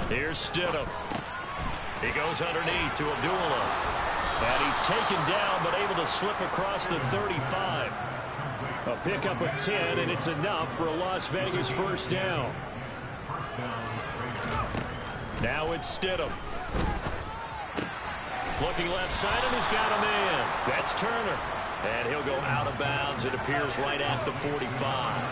Here's Stidham. He goes underneath to Abdullah. And he's taken down, but able to slip across the 35. A pickup of 10, and it's enough for a Las Vegas 1st down. Now it's Stidham. Looking left side, and he's got a man. That's Turner. And he'll go out of bounds. It appears right at the 45.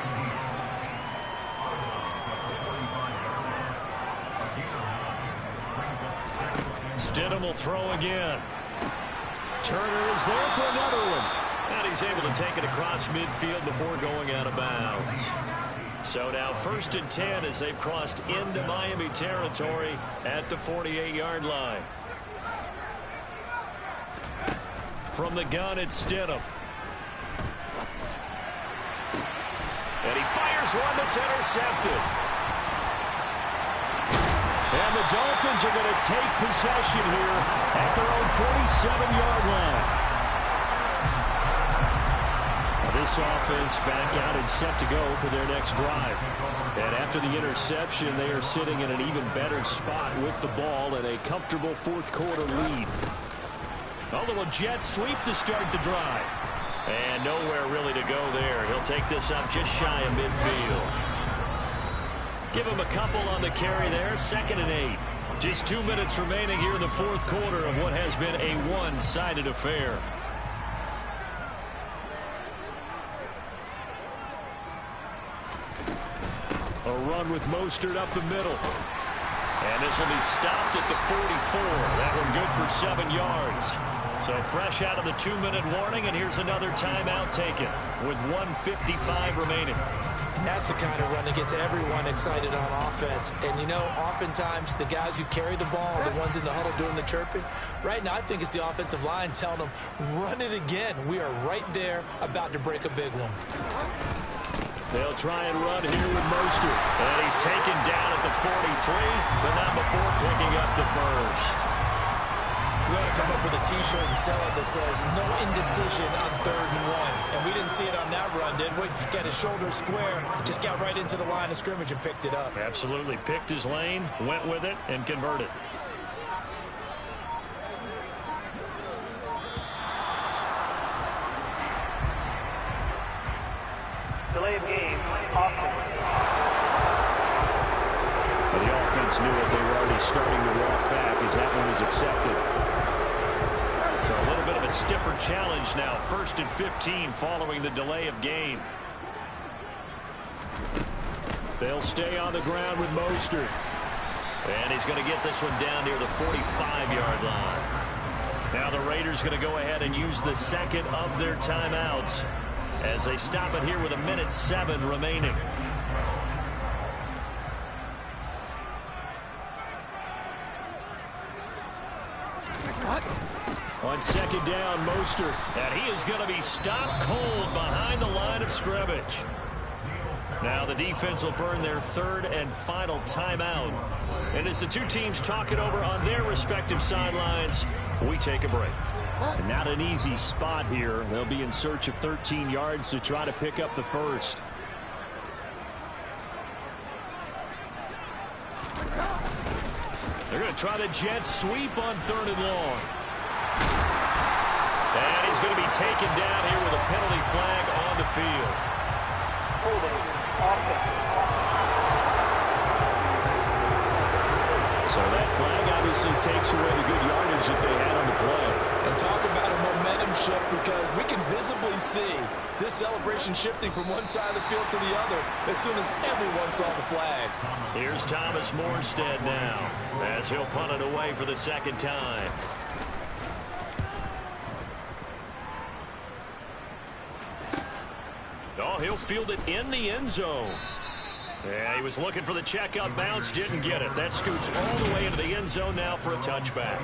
Stidham will throw again. Turner is there for another one. And he's able to take it across midfield before going out of bounds. So now 1st and 10 as they've crossed into Miami territory at the 48-yard line. From the gun, it's Stidham. And he fires one that's intercepted. Dolphins are going to take possession here at their own 47-yard line. This offense back out and set to go for their next drive. And after the interception, they are sitting in an even better spot with the ball and a comfortable fourth-quarter lead. A little jet sweep to start the drive. And nowhere really to go there. He'll take this up just shy of midfield. Give him a couple on the carry there. 2nd and 8. Just 2 minutes remaining here in the fourth quarter of what has been a one-sided affair. A run with Mostert up the middle. And this will be stopped at the 44. That one good for 7 yards. So fresh out of the 2-minute warning, and here's another timeout taken with 1:55 remaining. And that's the kind of run that gets everyone excited on offense. And, you know, oftentimes the guys who carry the ball, the ones in the huddle doing the chirping, right now I think it's the offensive line telling them, run it again. We are right there about to break a big one. They'll try and run here with Mostert. And he's taken down at the 43, but not before picking up the first. We ought to come up with a T-shirt and sell it that says, no indecision on 3rd and 1. And we didn't see it on that run, did we? Got his shoulder square, just got right into the line of scrimmage and picked it up. Absolutely. Picked his lane, went with it, and converted. Delay of game, offense. Well, the offense knew it. They were already starting to walk back as that one is accepted. So a little bit of a stiffer challenge now. 1st and 15 following the delay of game. They'll stay on the ground with Mostert. And he's going to get this one down near the 45-yard line. Now the Raiders going to go ahead and use the second of their timeouts as they stop it here with 1:07 remaining. On 2nd down, Mostert. And he is going to be stopped cold behind the line of scrimmage. Now the defense will burn their 3rd and final timeout. And as the two teams talk it over on their respective sidelines, we take a break. And not an easy spot here. They'll be in search of 13 yards to try to pick up the first. They're going to try the jet sweep on 3rd and long. And he's going to be taken down here with a penalty flag on the field. So that flag obviously takes away the good yardage that they had on the play. And talk about a momentum shift, because we can visibly see this celebration shifting from one side of the field to the other as soon as everyone saw the flag. Here's Thomas Morstead now as he'll punt it away for the 2nd time. Oh, he'll field it in the end zone. Yeah, he was looking for the checkout bounce, didn't get it. That scoots all the way into the end zone now for a touchback.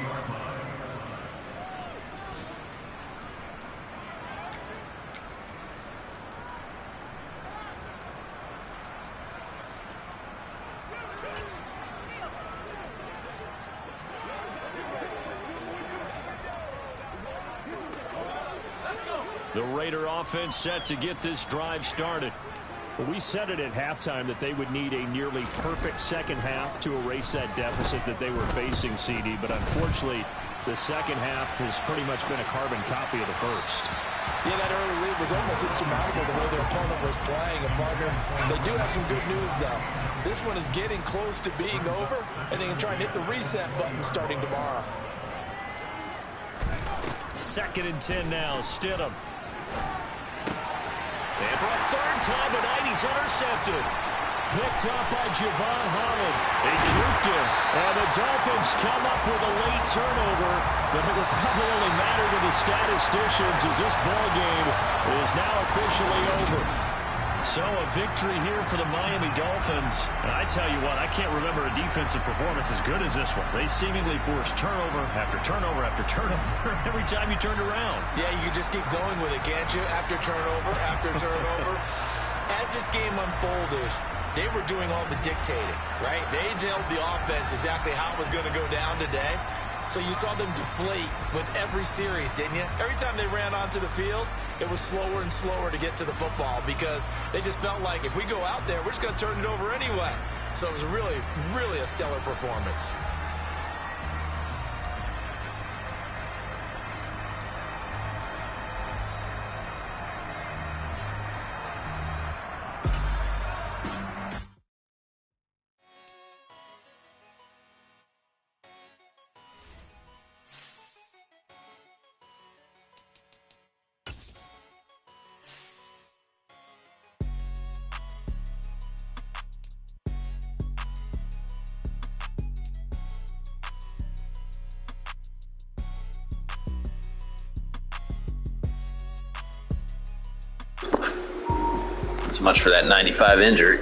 The Raider offense set to get this drive started. Well, we said it at halftime that they would need a nearly perfect second half to erase that deficit that they were facing, CD. But unfortunately, the second half has pretty much been a carbon copy of the first. Yeah, that early lead was almost insurmountable the way their opponent was playing. And, partner, they do have some good news, though. This one is getting close to being over, and they can try and hit the reset button starting tomorrow. 2nd and 10 now, Stidham. And for a 3rd time tonight, he's intercepted. Picked up by Javon Holland. They juked him. And the Dolphins come up with a late turnover, but it will probably only matter to the statisticians as this ball game is now officially over. So a victory here for the Miami Dolphins. And I tell you what, I can't remember a defensive performance as good as this one. They seemingly forced turnover after turnover after turnover every time you turned around. Yeah, you can just keep going with it, can't you? After turnover, after turnover. As this game unfolded, they were doing all the dictating, right? They told the offense exactly how it was going to go down today. So you saw them deflate with every series, didn't you? Every time they ran onto the field, it was slower and slower to get to the football because they just felt like if we go out there, we're just going to turn it over anyway. So it was really, really a stellar performance. So much for that 95 injury.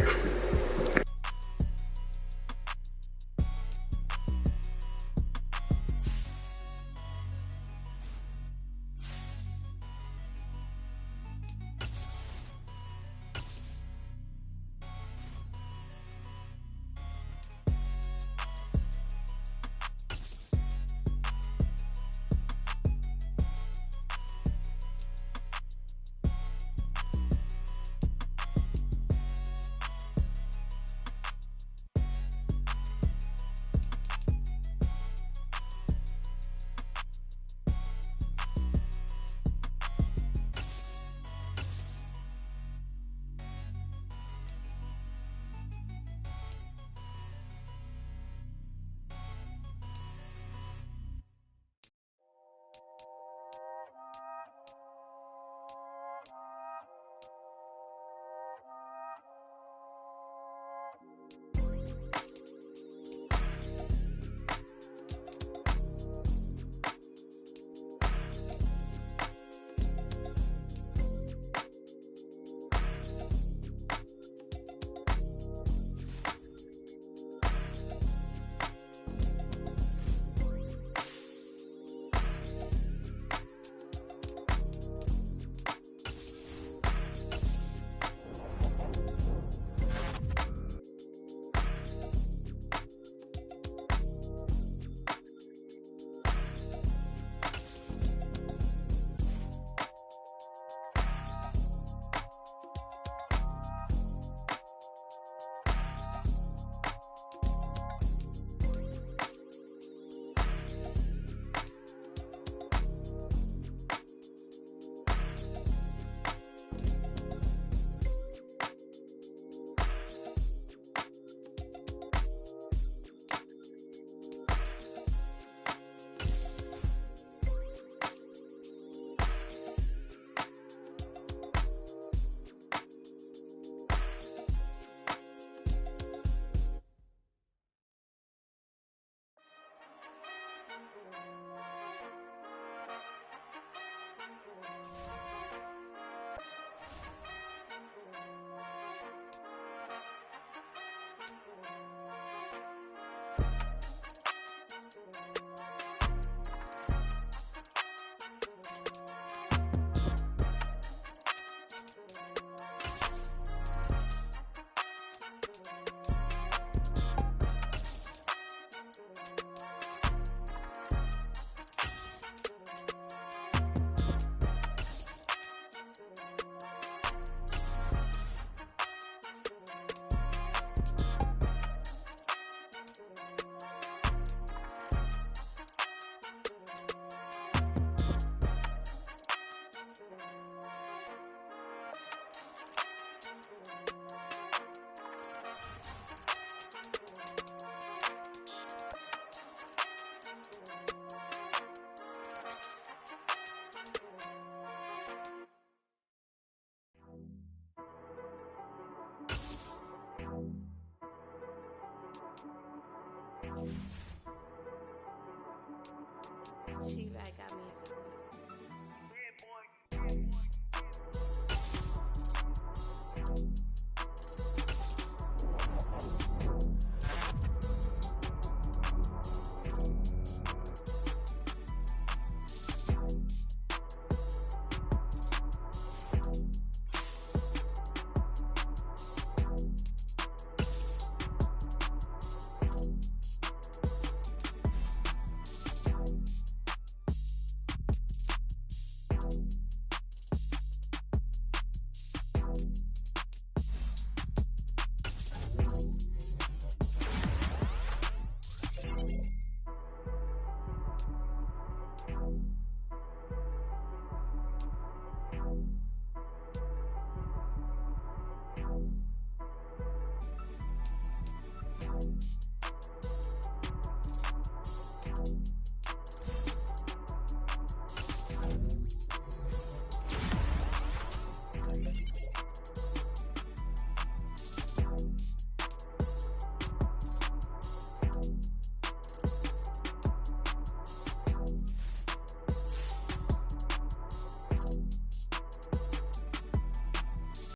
to